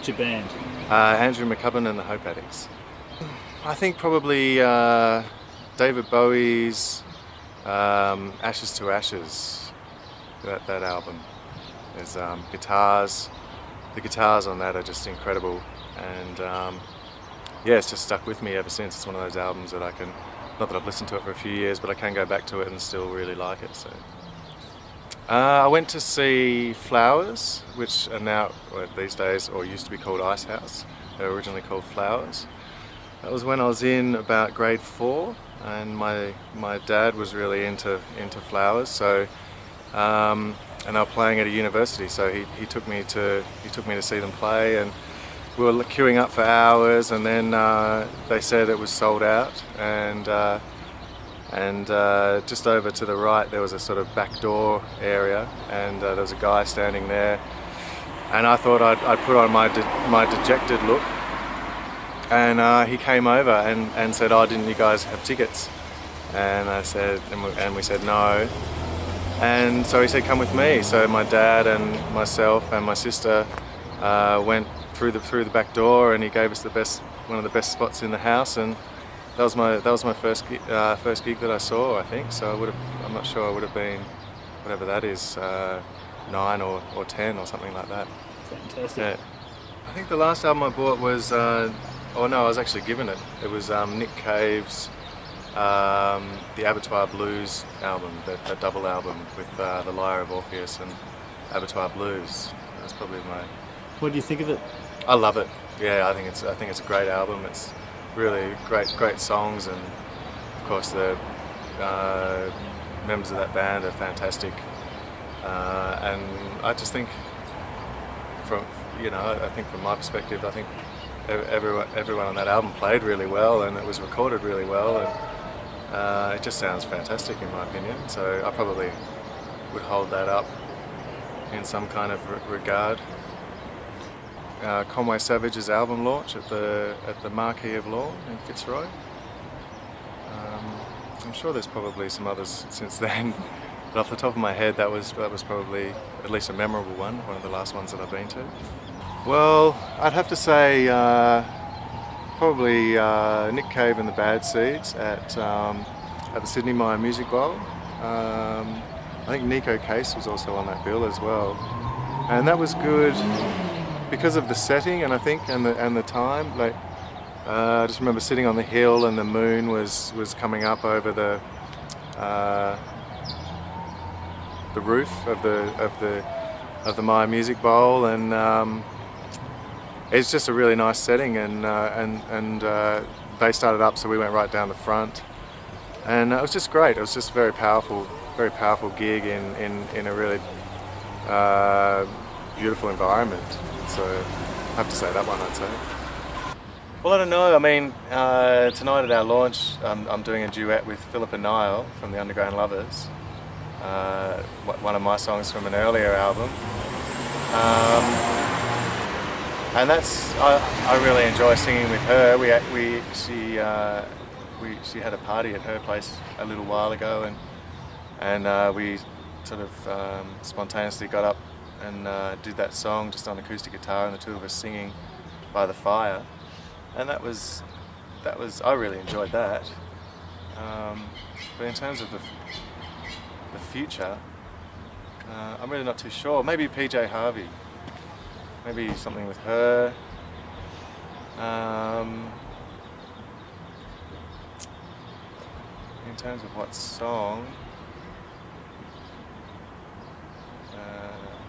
What's your band? Andrew McCubbin and the Hope Addicts. I think probably David Bowie's Ashes to Ashes, that album. There's guitars, the guitars on that are just incredible, and yeah, it's just stuck with me ever since. It's one of those albums that I can, not that I've listened to it for a few years, but I can go back to it and still really like it. So I went to see Flowers, which are now, well, these days, or used to be called Ice House. They were originally called Flowers. That was when I was in about grade 4, and my dad was really into Flowers. So and they were playing at a university, so he took me to see them play, and we were queuing up for hours, and then they said it was sold out, and just over to the right there was a sort of back door area, and there was a guy standing there, and I thought I'd put on my dejected look, and he came over and said, "Oh, didn't you guys have tickets?" And I said, and we said no, and so he said, "Come with me." So my dad and myself and my sister went through the back door, and he gave us one of the best spots in the house, and that was my first gig that I saw, I think. So I'm not sure, I would have been, whatever that is, 9 or 10 or something like that. Fantastic. Yeah. I think the last album I bought was, oh no, I was actually given it. It was Nick Cave's the Abattoir Blues album, that double album with the Lyre of Orpheus and Abattoir Blues. That's probably my. What do you think of it? I love it. Yeah, I think it's a great album. It's really great songs, and of course the members of that band are fantastic. And I just think, from my perspective, I think everyone on that album played really well, and it was recorded really well, and it just sounds fantastic in my opinion. So I probably would hold that up in some kind of regard. Conway Savage's album launch at the Marquee of Law in Fitzroy. I'm sure there's probably some others since then, but off the top of my head, that was probably at least a memorable one of the last ones that I've been to. Well, I'd have to say probably Nick Cave and the Bad Seeds at the Sydney Myer Music Bowl. I think Nico Case was also on that bill as well, and that was good because of the setting, and I think and the time. Like I just remember sitting on the hill, and the moon was coming up over the roof of the Myer Music Bowl, and it's just a really nice setting, and they started up, so we went right down the front, and it was just great. It was just a very powerful gig in a really beautiful environment. So I have to say that one, I'd say. Well, I don't know. I mean, tonight at our launch, I'm doing a duet with Philip and Niall from the Underground Lovers. One of my songs from an earlier album. And I really enjoy singing with her. She had a party at her place a little while ago, and we sort of spontaneously got up and did that song just on acoustic guitar, and the two of us singing by the fire, and that was I really enjoyed that. But in terms of the future, I'm really not too sure. Maybe PJ Harvey, maybe something with her. In terms of what song,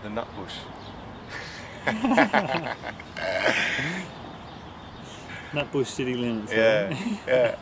the Nutbush. Nutbush City Limits. Yeah, yeah.